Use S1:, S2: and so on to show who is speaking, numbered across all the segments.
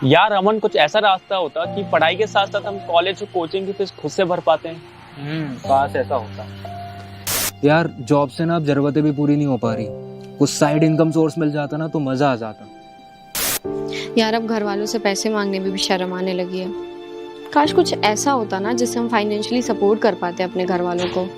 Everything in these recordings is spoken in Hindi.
S1: यार अमन, कुछ ऐसा रास्ता होता कि पढ़ाई के साथ साथ हम कॉलेज और कोचिंग की फीस खुद से भर पाते हैं।
S2: काश ऐसा होता।
S3: यार जॉब से ना अब जरूरतें भी पूरी नहीं हो पा रही। कुछ साइड इनकम सोर्स मिल जाता ना तो मजा आ जाता।
S4: यार अब घर वालों से पैसे मांगने में भी शर्म आने लगी है। काश कुछ ऐसा होता ना जिससे हम फाइनेंशियली सपोर्ट कर पाते अपने घर वालों को।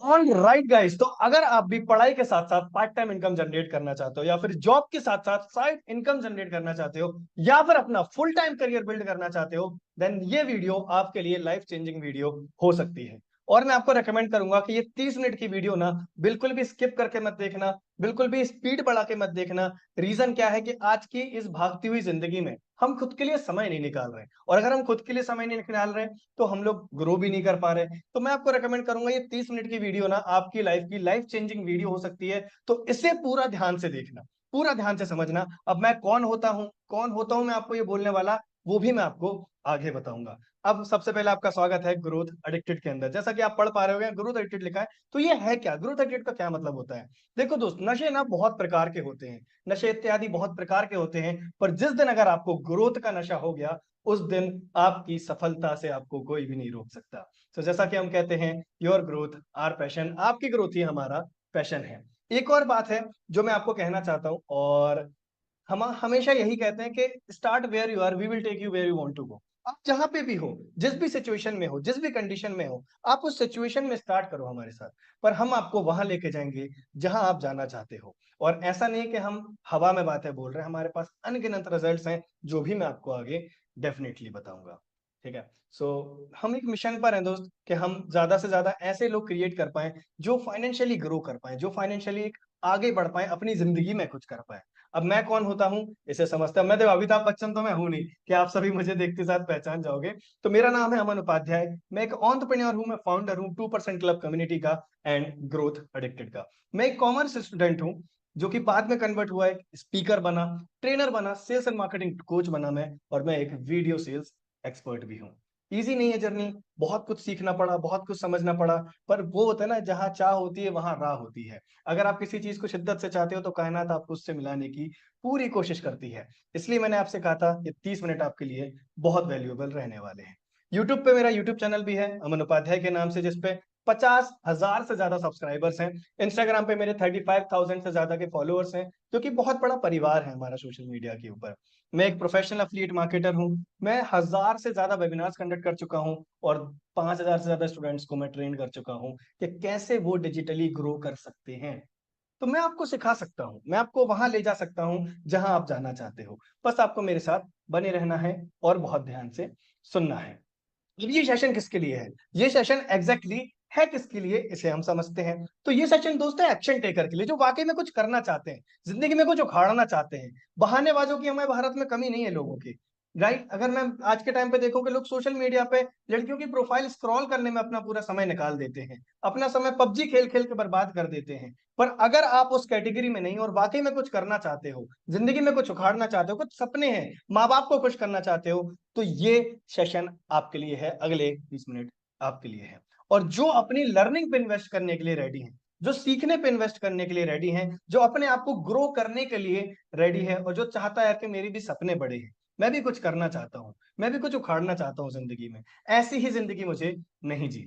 S2: ऑल राइट गाइस, तो अगर आप भी पढ़ाई के साथ साथ पार्ट टाइम इनकम जनरेट करना चाहते हो या फिर जॉब के साथ साथ साइड इनकम जनरेट करना चाहते हो या फिर अपना फुल टाइम करियर बिल्ड करना चाहते हो, देन ये वीडियो आपके लिए लाइफ चेंजिंग वीडियो हो सकती है। और मैं आपको रेकमेंड करूंगा कि ये 30 मिनट की वीडियो ना बिल्कुल भी स्किप करके मत देखना, बिल्कुल भी स्पीड बढ़ा के मत देखना। रीजन क्या है कि आज की इस भागती हुई जिंदगी में हम खुद के लिए समय नहीं निकाल रहे, और अगर हम खुद के लिए समय नहीं निकाल रहे तो हम लोग ग्रो भी नहीं कर पा रहे। तो मैं आपको रेकमेंड करूंगा ये 30 मिनट की वीडियो ना आपकी लाइफ चेंजिंग वीडियो हो सकती है। तो इसे पूरा ध्यान से देखना, पूरा ध्यान से समझना। अब मैं कौन होता हूं मैं आपको ये बोलने वाला, वो भी मैं आपको आगे बताऊंगा। अब सबसे पहले आपका स्वागत है ग्रोथ एडिक्टेड के अंदर। जैसा कि आप पढ़ पा रहे हो ग्रोथ एडिक्टेड लिखा है, तो ये है क्या, ग्रोथ एडिक्टेड का क्या मतलब होता है। देखो दोस्त, नशे ना बहुत प्रकार के होते हैं, नशे इत्यादि बहुत प्रकार के होते हैं, पर जिस दिन अगर आपको ग्रोथ का नशा हो गया, उस दिन आपकी सफलता से आपको कोई भी नहीं रोक सकता। तो जैसा कि हम कहते हैं, योर ग्रोथ आर पैशन, आपकी ग्रोथ ही हमारा पैशन है। एक और बात है जो मैं आपको कहना चाहता हूं, और हम हमेशा यही कहते हैं कि start where you are, we will take you where you want to go. आप जहां पे भी हो, जिस भी सिचुएशन में हो, जिस भी कंडीशन में हो, आप उस सिचुएशन में स्टार्ट करो हमारे साथ, पर हम आपको वहां लेके जाएंगे जहां आप जाना चाहते हो। और ऐसा नहीं है कि हम हवा में बातें बोल रहे हैं, हमारे पास अनगिनत रिजल्ट्स हैं जो भी मैं आपको आगे डेफिनेटली बताऊंगा। ठीक है। सो हम एक मिशन पर हैं दोस्त, कि हम ज्यादा से ज्यादा ऐसे लोग क्रिएट कर पाए जो फाइनेंशियली ग्रो कर पाए, जो फाइनेंशियली आगे बढ़ पाए, अपनी जिंदगी में कुछ कर पाए। अब मैं कौन होता हूँ इसे समझते हैं। मैं देखो अमिताभ बच्चन तो मैं हूं नहीं कि आप सभी मुझे देखते साथ पहचान जाओगे। तो मेरा नाम है अमन उपाध्याय, मैं एक एंटरप्रेन्योर हूँ, मैं फाउंडर हूँ 2% क्लब कम्युनिटी का एंड ग्रोथ एडिक्टेड का। मैं एक कॉमर्स स्टूडेंट हूँ जो कि बाद में कन्वर्ट हुआ, एक स्पीकर बना, ट्रेनर बना, सेल्स एंड मार्केटिंग कोच बना मैं, और मैं एक वीडियो सेल्स एक्सपर्ट भी हूँ। इजी नहीं है जर्नी, बहुत कुछ सीखना पड़ा, बहुत कुछ समझना पड़ा, पर वो होता है ना, जहाँ चाह होती है वहां राह होती है। अगर आप किसी चीज को शिद्दत से चाहते हो तो कायनात आपको उससे मिलाने की पूरी कोशिश करती है। इसलिए मैंने आपसे कहा था ये 30 मिनट आपके लिए बहुत वैल्यूएबल रहने वाले हैं। यूट्यूब पे मेरा यूट्यूब चैनल भी है अमन उपाध्याय के नाम से, जिसपे 50,000 से ज्यादा सब्सक्राइबर्स हैं। इंस्टाग्राम पे मेरे 35,000 से ज्यादा के फॉलोअर्स हैं, जो कि बहुत बड़ा परिवार है हमारा सोशल मीडिया के ऊपर। मैं एक प्रोफेशनल एफिलिएट मार्केटर हूँ। मैं 1,000 से ज्यादा वेबिनार्स कंडक्ट कर चुका हूँ, और 5,000 से ज्यादा स्टूडेंट्स को मैं ट्रेन कर चुका हूँ कि कैसे वो डिजिटली ग्रो कर सकते हैं। तो मैं आपको सिखा सकता हूँ, मैं आपको वहां ले जा सकता हूँ जहां आप जाना चाहते हो। बस आपको मेरे साथ बने रहना है और बहुत ध्यान से सुनना है। अब ये सेशन किसके लिए है, ये सेशन एग्जैक्टली है किसके लिए, इसे हम समझते हैं। तो ये सेशन दोस्त है एक्शन टेकर के लिए, जो वाकई में कुछ करना चाहते हैं, जिंदगी में कुछ उखाड़ना चाहते हैं। बहानेबाजों की हमारे भारत में कमी नहीं है लोगों की। राइट, अगर मैं आज के टाइम पे देखूं कि लोग सोशल मीडिया पे लड़कियों की प्रोफाइल स्क्रॉल करने में अपना पूरा समय निकाल देते हैं, अपना समय पबजी खेल खेल के बर्बाद कर देते हैं। पर अगर आप उस कैटेगरी में नहीं और वाकई में कुछ करना चाहते हो, जिंदगी में कुछ उखाड़ना चाहते हो, कुछ सपने हैं, माँ बाप को खुश करना चाहते हो, तो ये सेशन आपके लिए है। अगले 20 मिनट आपके लिए है। और जो अपनी लर्निंग पे इन्वेस्ट करने के लिए रेडी हैं, जो सीखने पे इन्वेस्ट करने के लिए रेडी हैं, जो अपने आप को ग्रो करने के लिए रेडी है, और जो चाहता है कि मेरी भी सपने बड़े हैं, मैं भी कुछ करना चाहता हूँ, मैं भी कुछ उखाड़ना चाहता हूँ जिंदगी में, ऐसी ही जिंदगी मुझे नहीं जी।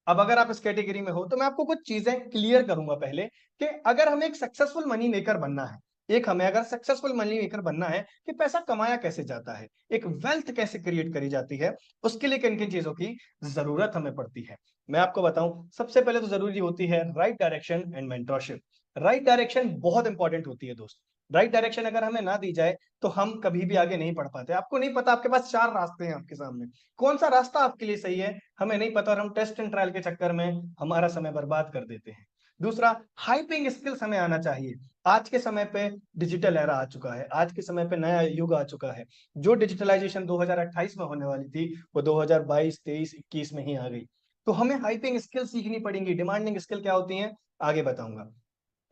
S2: अब अगर आप इस कैटेगरी में हो तो मैं आपको कुछ चीजें क्लियर करूंगा पहले, कि अगर हमें एक सक्सेसफुल मनी मेकर बनना है, एक हमें अगर सक्सेसफुल मनी मेकर बनना है कि पैसा कमाया कैसे जाता है, एक वेल्थ कैसे क्रिएट करी जाती है, उसके लिए किन किन चीजों की जरूरत हमें पड़ती है, मैं आपको बताऊं। सबसे पहले तो जरूरी होती है right direction and mentorship. Right direction बहुत इंपॉर्टेंट होती है दोस्त। राइट डायरेक्शन अगर हमें ना दी जाए तो हम कभी भी आगे नहीं बढ़ पाते। आपको नहीं पता, आपके पास चार रास्ते हैं आपके सामने, कौन सा रास्ता आपके लिए सही है हमें नहीं पता, और हम टेस्ट एंड ट्रायल के चक्कर में हमारा समय बर्बाद कर देते हैं। दूसरा, हाइपिंग स्किल्स हमें आना चाहिए। आज के समय पे डिजिटल एरा आ चुका है, आज के समय पे नया युग आ चुका है। जो डिजिटलाइजेशन 2028 में होने वाली थी वो 2022, 23, 21 में ही आ गई। तो हमें हाइपिंग स्किल सीखनी पड़ेंगी। डिमांडिंग स्किल क्या होती हैं आगे बताऊंगा।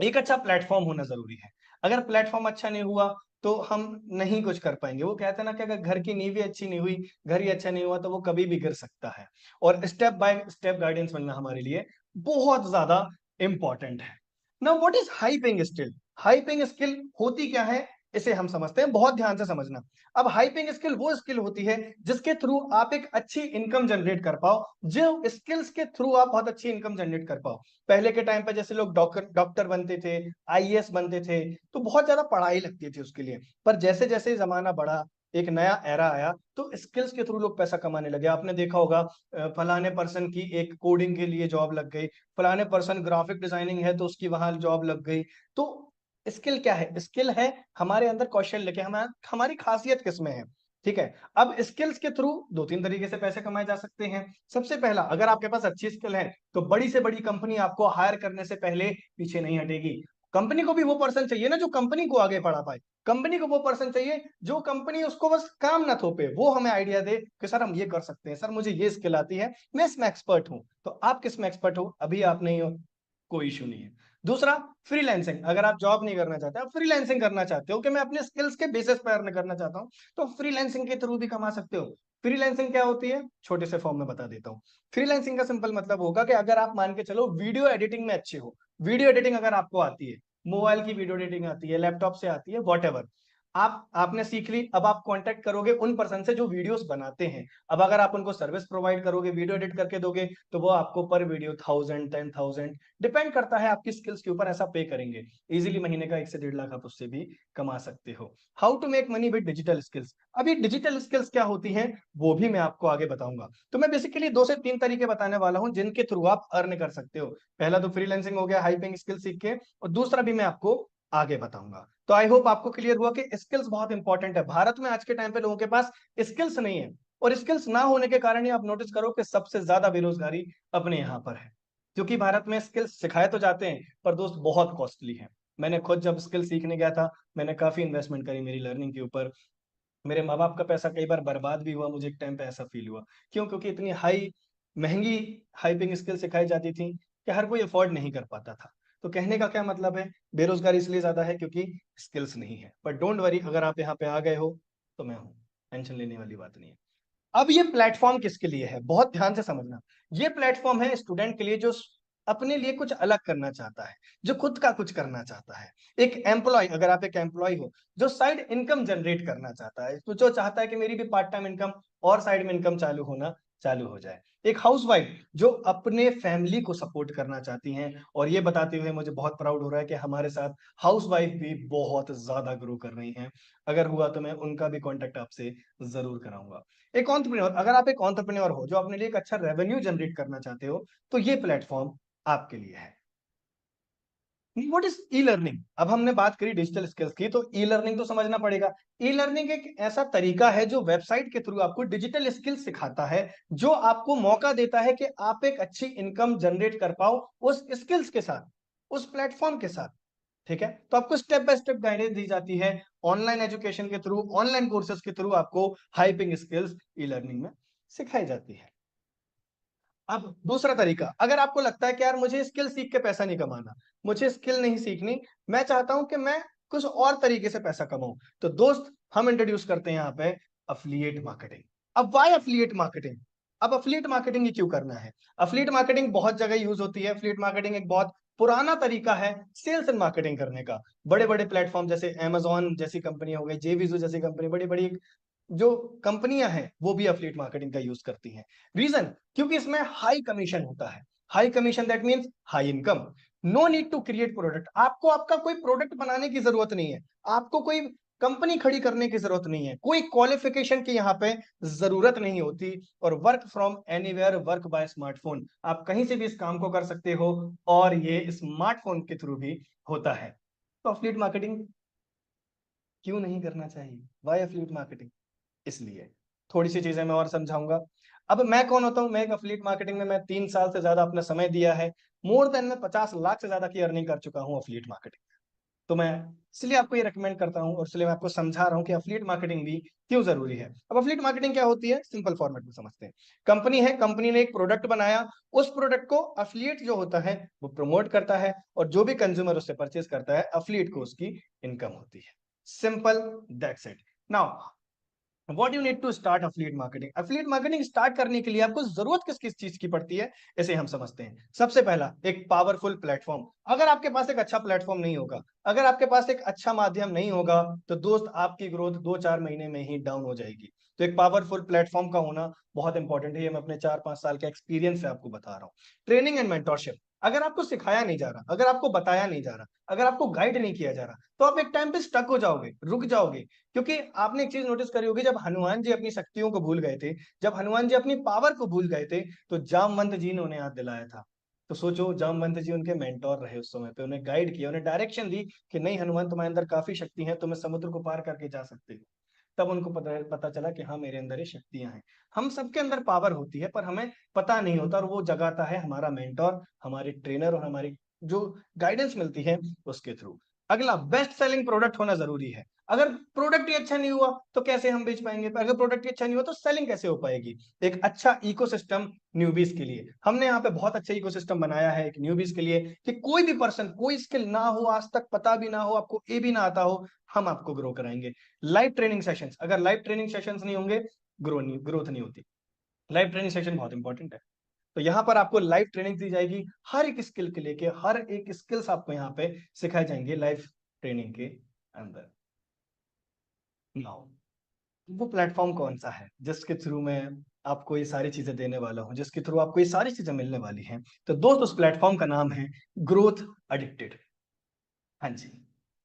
S2: एक अच्छा प्लेटफॉर्म होना जरूरी है। अगर प्लेटफॉर्म अच्छा नहीं हुआ तो हम नहीं कुछ कर पाएंगे। वो कहते हैं ना कि अगर घर की नींव ही अच्छी नहीं हुई, घर ही अच्छा नहीं हुआ, तो वो कभी भी गिर सकता है। और स्टेप बाय स्टेप गाइडेंस मिलना हमारे लिए बहुत ज्यादा इंपॉर्टेंट है। Now what is high paying skill? High paying skill होती क्या है, इसे हम समझते हैं, बहुत ध्यान से समझना। अब हाई पेइंग स्किल वो स्किल होती है जिसके थ्रू आप एक अच्छी इनकम जनरेट कर पाओ, जो स्किल्स के थ्रू आप बहुत अच्छी इनकम जनरेट कर पाओ। पहले के टाइम पे जैसे लोग डॉक्टर बनते थे, आईएएस बनते थे, तो बहुत ज्यादा पढ़ाई लगती थी उसके लिए। पर जैसे जैसे जमाना बढ़ा, एक नया एरा आया, तो स्किल्स के थ्रू लोग पैसा कमाने लगे। आपने देखा होगा फलाने पर्सन की एक कोडिंग के लिए जॉब लग गई, फलाने पर्सन ग्राफिक डिजाइनिंग है तो उसकी वहां जॉब लग गई। तो स्किल क्या है? स्किल है हमारे अंदर कौशल लेके, हमारी खासियत किसमें है। ठीक है, अब स्किल्स के थ्रू दो तीन तरीके से पैसे कमाए जा सकते हैं। सबसे पहला, अगर आपके पास अच्छी स्किल है तो बड़ी से बड़ी कंपनी आपको हायर करने से पहले पीछे नहीं हटेगी। कंपनी को भी वो पर्सन चाहिए ना जो कंपनी को आगे बढ़ा पाए। कंपनी को वो पर्सन चाहिए जो कंपनी उसको बस काम ना थोपे, वो हमें आइडिया दे कि सर हम ये कर सकते हैं, सर मुझे ये स्किल आती है, मैं इसमें एक्सपर्ट हूं। तो आप किस में एक्सपर्ट हो? अभी आप नहीं हो, कोई इशू नहीं है। दूसरा, फ्रीलांसिंग। अगर आप जॉब नहीं करना चाहते, आप फ्रीलांसिंग करना चाहते हो कि मैं अपने स्किल्स के बेसिस पर अर्न करना चाहता हूं, तो फ्रीलांसिंग के थ्रू भी कमा सकते हो। फ्रीलांसिंग क्या होती है, छोटे से फॉर्म में बता देता हूँ। फ्रीलांसिंग का सिंपल मतलब होगा कि अगर आप मान के चलो वीडियो एडिटिंग में अच्छे हो, वीडियो एडिटिंग अगर आपको आती है, मोबाइल की वीडियो एडिटिंग आती है, लैपटॉप से आती है, वॉट आपने सीख ली, अब आप कांटेक्ट करोगे उन पर्सन से जो वीडियोस बनाते हैं। अब अगर आप उनको सर्विस प्रोवाइड करोगे, वीडियो एडिट करके दोगे, तो वो आपको पर वीडियो 1000 10,000 डिपेंड करता है आपकी स्किल्स के ऊपर, ऐसा पे करेंगे। इजीली महीने का 1 से 1.5 लाख आप उससे भी कमा सकते हो। How to make money with digital skills. अभी डिजिटल स्किल्स क्या होती हैं वो भी मैं आपको आगे बताऊंगा। तो मैं बेसिकली 2 से 3 तरीके बताने वाला हूं जिनके थ्रू आप अर्न कर सकते हो। पहला तो फ्रीलांसिंग हो गया, हाई पेइंग स्किल सीख के, और दूसरा भी मैं आपको आगे बताऊंगा। तो आई होप आपको क्लियर हुआ कि स्किल्स बहुत इंपॉर्टेंट है। भारत में आज के टाइम पे लोगों के पास स्किल्स नहीं है, और स्किल्स ना होने के कारण ही आप नोटिस करो कि सबसे ज्यादा बेरोजगारी अपने यहाँ पर है। क्योंकि भारत में स्किल्स सिखाए तो जाते हैं, पर दोस्त बहुत कॉस्टली है। मैंने खुद जब स्किल सीखने गया था, मैंने काफी इन्वेस्टमेंट करी मेरी लर्निंग के ऊपर। मेरे माँ बाप का पैसा कई बार बर्बाद भी हुआ, मुझे एक टाइम पे ऐसा फील हुआ। क्यों? क्योंकि इतनी महंगी हाइपिंग स्किल सिखाई जाती थी कि हर कोई अफोर्ड नहीं कर पाता था। तो कहने का क्या मतलब है, बेरोजगारी इसलिए ज्यादा है क्योंकि स्किल्स नहीं है। बट डोंट वरी, अगर आप यहाँ पे आ गए हो तो मैं हूँ, टेंशन लेने वाली बात नहीं है। अब ये प्लेटफॉर्म किसके लिए है, बहुत ध्यान से समझना। ये प्लेटफॉर्म है स्टूडेंट के लिए जो अपने लिए कुछ अलग करना चाहता है, जो खुद का कुछ करना चाहता है। एक एम्प्लॉय, अगर आप एक एम्प्लॉय हो जो साइड इनकम जनरेट करना चाहता है, तो जो चाहता है कि मेरी भी पार्ट टाइम इनकम और साइड में इनकम चालू हो जाए। एक हाउसवाइफ जो अपने फैमिली को सपोर्ट करना चाहती हैं, और ये बताते हुए मुझे बहुत प्राउड हो रहा है कि हमारे साथ हाउसवाइफ भी बहुत ज्यादा ग्रो कर रही हैं। अगर हुआ तो मैं उनका भी कॉन्टेक्ट आपसे जरूर कराऊंगा। एक एंटरप्रेन्योर, अगर आप एक एंटरप्रेन्योर हो जो अपने लिए एक अच्छा रेवेन्यू जनरेट करना चाहते हो, तो ये प्लेटफॉर्म आपके लिए है। What is e learning? अब हमने बात करी डिजिटल स्किल्स की, तो ई लर्निंग तो समझना पड़ेगा। ई लर्निंग एक ऐसा तरीका है जो वेबसाइट के थ्रू आपको डिजिटल स्किल सिखाता है, जो आपको मौका देता है कि आप एक अच्छी इनकम जनरेट कर पाओ उस स्किल्स के साथ, उस प्लेटफॉर्म के साथ। ठीक है, तो आपको स्टेप बाय स्टेप गाइडेंस दी जाती है ऑनलाइन एजुकेशन के थ्रू, ऑनलाइन कोर्सेज के थ्रू आपको हाइपिंग स्किल्स ई लर्निंग में सिखाई जाती है। अब दूसरा तरीका, अगर आपको लगता है कि यार मुझे स्किल सीख के पैसा नहीं कमाना, मुझे स्किल नहीं सीखनी, मैं चाहता हूं कि मैं कुछ और तरीके से पैसा कमाऊं, तो दोस्त हम इंट्रोड्यूस करते हैं यहाँ पे अफिलिएट मार्केटिंग। अब वाई अफिलिएट मार्केटिंग? अब अफिलिएट मार्केटिंग ये क्यों करना है? अफिलिएट मार्केटिंग बहुत जगह यूज होती है। अफिलिएट मार्केटिंग एक बहुत पुराना तरीका है सेल्स एंड मार्केटिंग करने का। बड़े बड़े प्लेटफॉर्म जैसे Amazon जैसी कंपनी हो गई, जेविजो जैसी कंपनी, बड़ी बड़ी जो कंपनियां हैं वो भी अफिलिएट मार्केटिंग का यूज करती हैं। रीजन, क्योंकि इसमें हाई कमीशन होता है। High commission that means high income. No need to create product, आपको आपका कोई प्रोडक्ट बनाने की जरूरत नहीं है, आपको कोई कंपनी खड़ी करने की जरूरत नहीं है, कोई क्वालिफिकेशन की यहाँ पे जरूरत नहीं होती। और work from anywhere, work by smartphone, आप कहीं से भी इस काम को कर सकते हो, और ये स्मार्टफोन के थ्रू भी होता है। तो अफिलिएट मार्केटिंग क्यों नहीं करना चाहिए? Why affiliate marketing? इसलिए थोड़ी सी चीजें मैं और समझाऊंगा। अब मैं कौन होता हूं? मैं एक अफिलिएट मार्केटिंग में मैं 3 साल से ज्यादा अपना समय दिया है। मोर देन मैं 50 लाख से ज्यादा की अर्निंग कर चुका हूं अफिलिएट मार्केटिंग। तो मैं इसलिए आपको ये रेकमेंड करता हूं, और इसलिए मैं आपको समझा रहा हूं कि अफिलिएट मार्केटिंग भी क्यों जरूरी है। अब अफिलिएट मार्केटिंग क्या होती है, सिंपल फॉर्मेट में समझते हैं। कंपनी है, कंपनी ने एक प्रोडक्ट बनाया, उस प्रोडक्ट को अफिलिएट जो होता है वो प्रमोट करता है, और जो भी कंज्यूमर उससे परचेज करता है, अफिलिएट को उसकी इनकम होती है। Simple, that's it. Now what you need to start affiliate marketing. Affiliate marketing start करने के लिए आपको जरूरत किस किस चीज की पड़ती है, इसे हम समझते हैं। सबसे पहला, एक पावरफुल प्लेटफॉर्म। अगर आपके पास एक अच्छा प्लेटफॉर्म नहीं होगा, अगर आपके पास एक अच्छा माध्यम नहीं होगा, तो दोस्त आपकी ग्रोथ 2-4 महीने में ही डाउन हो जाएगी। तो एक पावरफुल प्लेटफॉर्म का होना बहुत इंपॉर्टेंट है, ये मैं अपने 4-5 साल के एक्सपीरियंस से आपको बता रहा हूँ। Training and mentorship. अगर आपको सिखाया नहीं जा रहा, अगर आपको बताया नहीं जा रहा, अगर आपको गाइड नहीं किया जा रहा, तो आप एक टाइम पे स्टक हो जाओगे, रुक जाओगे। क्योंकि आपने एक चीज नोटिस करी होगी, जब हनुमान जी अपनी शक्तियों को भूल गए थे, जब हनुमान जी अपनी पावर को भूल गए थे, तो जामवंत जी ने उन्हें याद दिलाया था। तो सोचो, जामवंत जी उनके मेंटोर रहे उस समय पे, उन्हें गाइड किया, उन्हें डायरेक्शन दी कि नहीं हनुमान, तुम्हारे अंदर काफी शक्ति है, तुम्हें समुद्र को पार करके जा सकते हो। तब उनको पता चला कि हाँ, मेरे अंदर ये शक्तियां हैं। हम सबके अंदर पावर होती है, पर हमें पता नहीं होता, और वो जगाता है हमारा मेंटोर, हमारे ट्रेनर, और हमारी जो गाइडेंस मिलती है उसके थ्रू। अगला, बेस्ट सेलिंग प्रोडक्ट होना जरूरी है। अगर प्रोडक्ट ही अच्छा नहीं हुआ तो कैसे हम बेच पाएंगे, अगर प्रोडक्ट ही अच्छा नहीं हुआ तो सेलिंग कैसे हो पाएगी। एक अच्छा इकोसिस्टम न्यूबीज के लिए, हमने यहाँ पे बहुत अच्छा इकोसिस्टम बनाया है एक न्यूबीज के लिए, कि कोई भी पर्सन, कोई स्किल ना हो, आज तक पता भी ना हो, आपको ए भी ना आता हो, हम आपको ग्रो कराएंगे। लाइव ट्रेनिंग सेशंस, अगर लाइव ट्रेनिंग सेशंस नहीं होंगे, ग्रोथ नहीं होती। लाइव ट्रेनिंग सेशन बहुत इंपॉर्टेंट है। तो यहाँ पर आपको लाइव ट्रेनिंग दी जाएगी, हर एक स्किल के लेके, हर एक स्किल्स आपको यहाँ पे सिखाए जाएंगे लाइव ट्रेनिंग के अंदर। नाउ, वो प्लेटफॉर्म कौन सा है जिसके थ्रू मैं आपको ये सारी चीजें देने वाला हूँ, जिसके थ्रू आपको ये सारी चीजें मिलने वाली हैं? तो दोस्त, उस प्लेटफॉर्म का नाम है ग्रोथ एडिक्टेड। हाँ जी।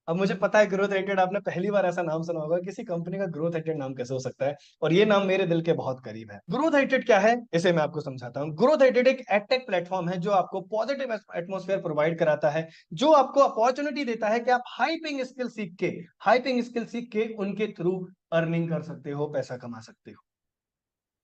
S2: अब मुझे पता है, ग्रोथ एडिक्टेड आपने पहली बार ऐसा नाम सुना होगा, किसी कंपनी का ग्रोथ एडिक्टेड नाम कैसे हो सकता है? और ये नाम मेरे दिल के बहुत करीब है। ग्रोथ एडिक्टेड क्या है, इसे मैं आपको समझाता हूँ। ग्रोथ एडिक्टेड एक एडटेक प्लेटफॉर्म है जो आपको पॉजिटिव एटमॉस्फेयर प्रोवाइड कराता है, जो आपको अपॉर्चुनिटी देता है कि आप हाई पेइंग स्किल सीख के उनके थ्रू अर्निंग कर सकते हो, पैसा कमा सकते हो।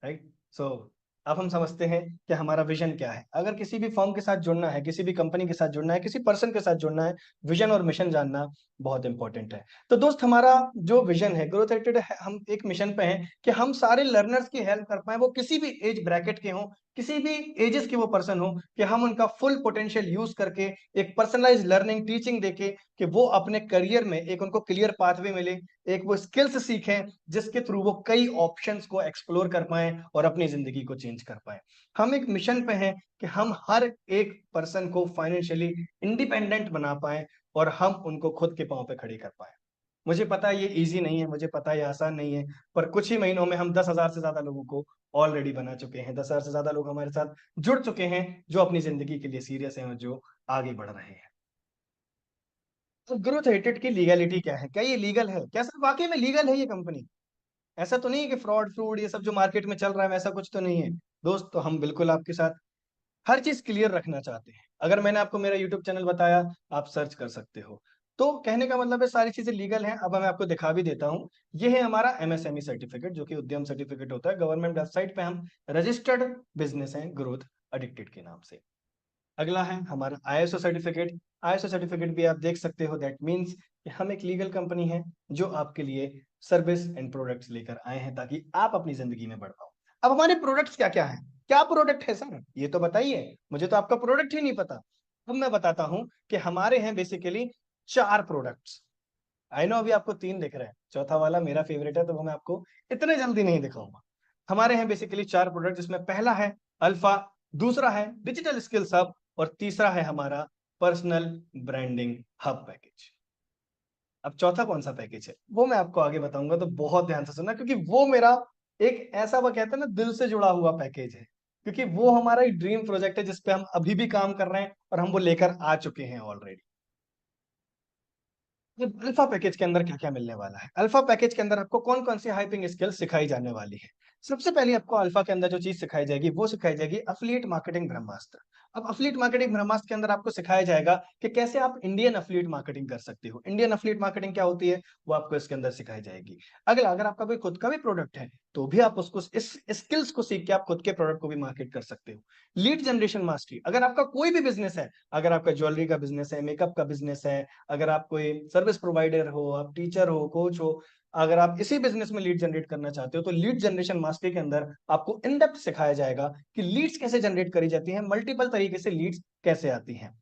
S2: राइट। सो अब हम समझते हैं कि हमारा विजन क्या है। अगर किसी भी फर्म के साथ जुड़ना है, किसी भी कंपनी के साथ जुड़ना है, किसी पर्सन के साथ जुड़ना है, विजन और मिशन जानना बहुत इंपॉर्टेंट है। तो दोस्त, हमारा जो विजन है ग्रोथ एडिक्टेड है, हम एक मिशन पे हैं कि हम सारे लर्नर्स की हेल्प कर पाए, वो किसी भी एज ब्रैकेट के हों, किसी भी एजेस के वो पर्सन हो, कि हम उनका फुल पोटेंशियल यूज करके एक पर्सनलाइज लर्निंग टीचिंग देके, कि वो अपने करियर में एक उनको क्लियर पाथवे मिले, एक वो स्किल्स सीखें जिसके थ्रू वो कई ऑप्शंस को एक्सप्लोर कर पाए और अपनी जिंदगी को चेंज कर पाए। हम एक मिशन पे हैं कि हम हर एक पर्सन को फाइनेंशियली इंडिपेंडेंट बना पाए और हम उनको खुद के पांव पे खड़ी कर पाए। मुझे पता है ये इजी नहीं है, मुझे पता है ये आसान नहीं है, पर कुछ ही महीनों में हम 10,000 से ज्यादा लोगों को ऑलरेडी बना चुके हैं। 10,000 से ज्यादा लोग हमारे साथ जुड़ चुके हैं जो अपनी जिंदगी के लिए सीरियस हैं और जो आगे बढ़ रहे हैं। तो ग्रोथ हेटेड की लीगलिटी क्या है, क्या ये लीगल है, क्या सर वाकई में लीगल है ये कंपनी? ऐसा तो नहीं है कि फ्रॉड ये सब जो मार्केट में चल रहा है वैसा कुछ तो नहीं है? दोस्त, तो हम बिल्कुल आपके साथ हर चीज क्लियर रखना चाहते हैं। अगर मैंने आपको मेरा यूट्यूब चैनल बताया, आप सर्च कर सकते हो। तो कहने का मतलब है सारी चीजें लीगल हैं। अब मैं आपको दिखा भी देता हूँ। ये है हमारा एमएसएमई सर्टिफिकेट, जो कि उद्यम सर्टिफिकेट होता है। गवर्नमेंट वेबसाइट पे हम रजिस्टर्ड बिजनेस हैं ग्रोथ एडिक्टेड के नाम से। अगला है हमारा आईएसओ सर्टिफिकेट। आईएसओ सर्टिफिकेट भी आप देख सकते हो, दैट मीन्स कि हम एक लीगल कंपनी है जो आपके लिए सर्विस एंड प्रोडक्ट्स लेकर आए हैं ताकि आप अपनी जिंदगी में बढ़ पाओ। अब हमारे प्रोडक्ट्स क्या क्या हैं, क्या प्रोडक्ट है सर, ये तो बताइए, मुझे तो आपका प्रोडक्ट ही नहीं पता। अब मैं बताता हूं कि हमारे हैं बेसिकली 4 प्रोडक्ट्स। आई नो अभी आपको 3 दिख रहे हैं, चौथा वाला मेरा फेवरेट है, तो वो मैं आपको इतने जल्दी नहीं दिखाऊंगा। हमारे हैं बेसिकली 4 प्रोडक्ट, जिसमें पहला है अल्फा, दूसरा है डिजिटल स्किल्स हब, और तीसरा है हमारा पर्सनल ब्रांडिंग हब पैकेज। अब चौथा कौन सा पैकेज है वो मैं आपको आगे बताऊंगा, तो बहुत ध्यान से सुनना, क्योंकि वो मेरा एक ऐसा, वो कहते हैं ना, दिल से जुड़ा हुआ पैकेज है। क्योंकि वो हमारा एक ड्रीम प्रोजेक्ट है जिसपे हम अभी भी काम कर रहे हैं और हम वो लेकर आ चुके हैं ऑलरेडी। अल्फा पैकेज के अंदर क्या क्या मिलने वाला है? अल्फा पैकेज के अंदर आपको कौन कौन सी हाइपिंग स्किल्स सिखाई जाने वाली है? सबसे पहले आपको अल्फा के अंदर जो चीज सिखाई जाएगी वो सिखाई जाएगी अफिलिएट मार्केटिंग ब्रह्मास्त्र। अब अफिलिएट मार्केटिंग ब्रह्मास्त्र के अंदर आपको सिखाया जाएगा कि कैसे आप इंडियन अफिलिएट मार्केटिंग कर सकते हो। इंडियन अफिलिएट मार्केटिंग क्या होती है वो आपको इसके अंदर सिखाई जाएगी। अगला, अगर आपका कोई खुद का भी प्रोडक्ट है तो भी आप उसको, इस स्किल्स को सीख के आप खुद के प्रोडक्ट को भी मार्केट कर सकते हो। लीड जनरेशन मास्टरी, अगर आपका कोई भी बिजनेस है, अगर आपका ज्वेलरी का बिजनेस है, मेकअप का बिजनेस है, अगर आप कोई सर्विस प्रोवाइडर हो, आप टीचर हो, कोच हो, अगर आप इसी बिजनेस में लीड जनरेट करना चाहते हो, तो लीड जनरेशन मास्टरी के अंदर आपको इन डेप्थ सिखाया जाएगा कि लीड्स कैसे जनरेट करी जाती हैं, मल्टीपल तरीके से लीड्स कैसे आती हैं।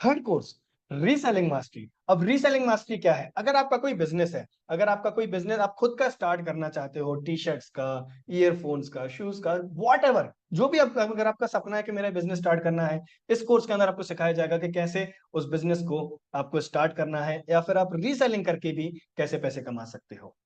S2: Third course, reselling mastery. अब रीसेलिंग मास्टरी क्या है? अगर आपका कोई बिजनेस है, अगर आपका कोई बिजनेस आप खुद का स्टार्ट करना चाहते हो, टी शर्ट्स का, ईयरफोन्स का, शूज का, वॉट एवर, जो भी आप, अगर आपका सपना है कि मेरा बिजनेस स्टार्ट करना है, इस कोर्स के अंदर आपको सिखाया जाएगा कि कैसे उस बिजनेस को आपको स्टार्ट करना है, या फिर आप रीसेलिंग करके भी कैसे पैसे कमा सकते हो।